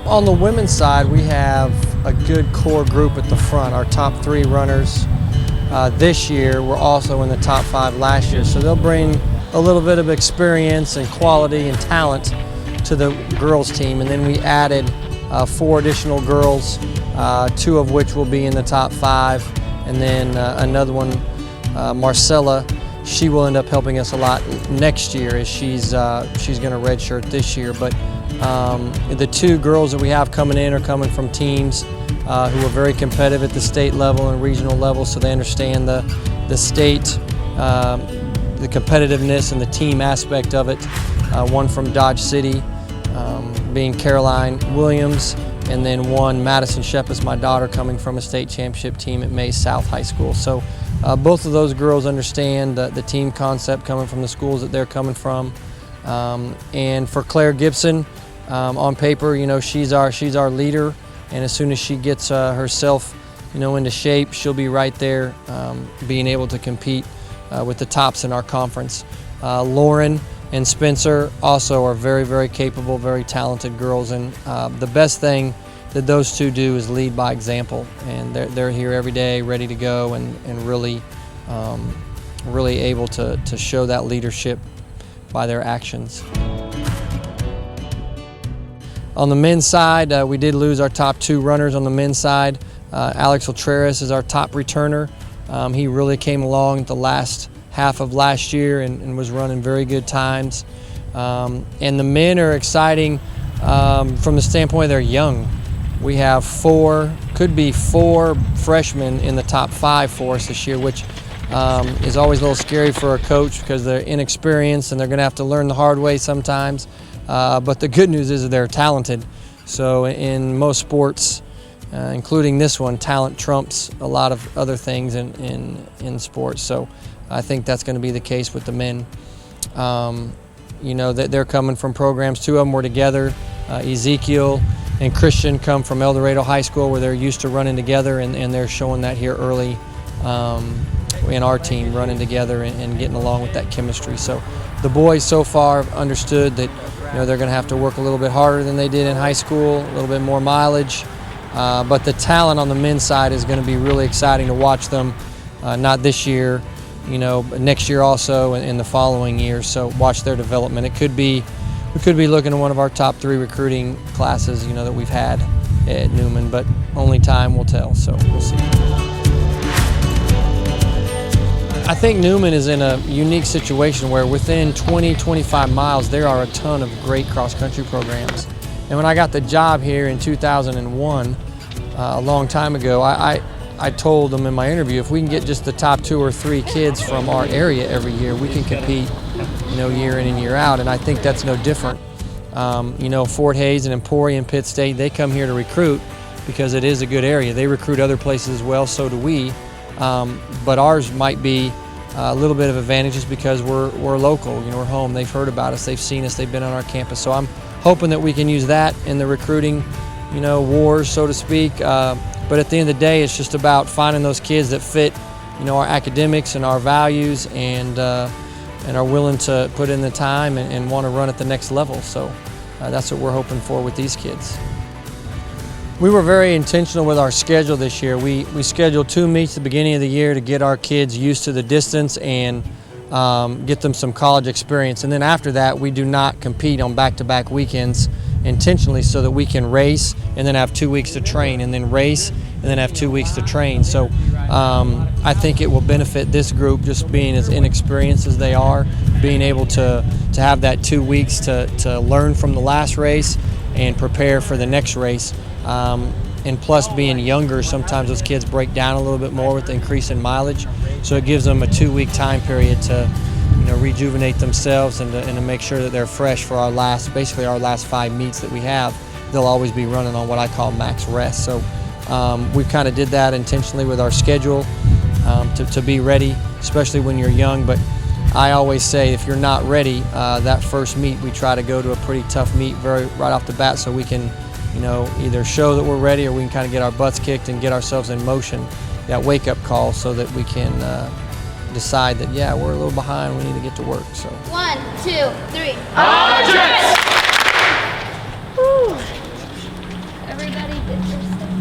On the women's side, we have a good core group at the front. Our top 3 runners this year were also in the top 5 last year, so they'll bring a little bit of experience and quality and talent to the girls team. And then we added 4 additional girls, 2 of which will be in the top 5, and then another one, Marcella. She will end up helping us a lot next year, as she's going to redshirt this year. But the 2 girls that we have coming in are coming from teams who are very competitive at the state level and regional level, so they understand the state, the competitiveness and the team aspect of it. One from Dodge City, being Caroline Williams, and then one, Madison Shep, is my daughter, coming from a state championship team at Mays South High School. So both of those girls understand the team concept coming from the schools that they're coming from. And for Claire Gibson, on paper, she's our leader, and as soon as she gets herself, into shape, she'll be right there, being able to compete with the tops in our conference. Lauren and Spencer also are very, very capable, very talented girls, and the best thing that those 2 do is lead by example, and they're here every day ready to go and really able to show that leadership by their actions. On the men's side, we did lose our top 2 runners on the men's side. Alex Ultreras is our top returner. He really came along the last half of last year and was running very good times. And the men are exciting from the standpoint they're young. We have 4 freshmen in the top 5 for us this year, which is always a little scary for a coach because they're inexperienced and they're going to have to learn the hard way sometimes. But the good news is that they're talented. So in most sports, including this one, talent trumps a lot of other things in sports. So I think that's going to be the case with the men. They're coming from programs. 2 of them were together. Ezekiel and Christian come from El Dorado High School, where they're used to running together, and they're showing that here early in our team, running together and getting along with that chemistry. So the boys so far have understood that they're going to have to work a little bit harder than they did in high school, a little bit more mileage. But the talent on the men's side is going to be really exciting to watch them, not this year, but next year also and the following year. So watch their development. We could be looking at one of our top 3 recruiting classes, that we've had at Newman, but only time will tell, so we'll see. I think Newman is in a unique situation where within 20-25 miles there are a ton of great cross-country programs. And when I got the job here in 2001, a long time ago, I told them in my interview, if we can get just the top 2 or 3 kids from our area every year, we can compete, year in and year out. And I think that's no different. Fort Hays and Emporium, Pitt State, they come here to recruit because it is a good area. They recruit other places as well, so do we. But ours might be a little bit of advantage just because we're local, we're home. They've heard about us, they've seen us, they've been on our campus. So I'm hoping that we can use that in the recruiting, wars, so to speak. But at the end of the day, it's just about finding those kids that fit, our academics and our values, and are willing to put in the time and want to run at the next level. So that's what we're hoping for with these kids. We were very intentional with our schedule this year. We scheduled 2 meets at the beginning of the year to get our kids used to the distance and get them some college experience. And then after that, we do not compete on back-to-back weekends intentionally so that we can race and then have 2 weeks to train, and then race and then have 2 weeks to train. So I think it will benefit this group, just being as inexperienced as they are, being able to have that 2 weeks to learn from the last race and prepare for the next race. And plus, being younger, sometimes those kids break down a little bit more with the increase in mileage. So it gives them a 2-week time period to rejuvenate themselves and to make sure that they're fresh for basically our last 5 meets that we have. They'll always be running on what I call max rest. So we kind of did that intentionally with our schedule to be ready, especially when you're young. But I always say, if you're not ready, that first meet, we try to go to a pretty tough meet right off the bat, so we can either show that we're ready, or we can kind of get our butts kicked and get ourselves in motion, that wake-up call, so that we can decide that, yeah, we're a little behind, we need to get to work. So 1, 2, 3. Objects! everybody get their stuff?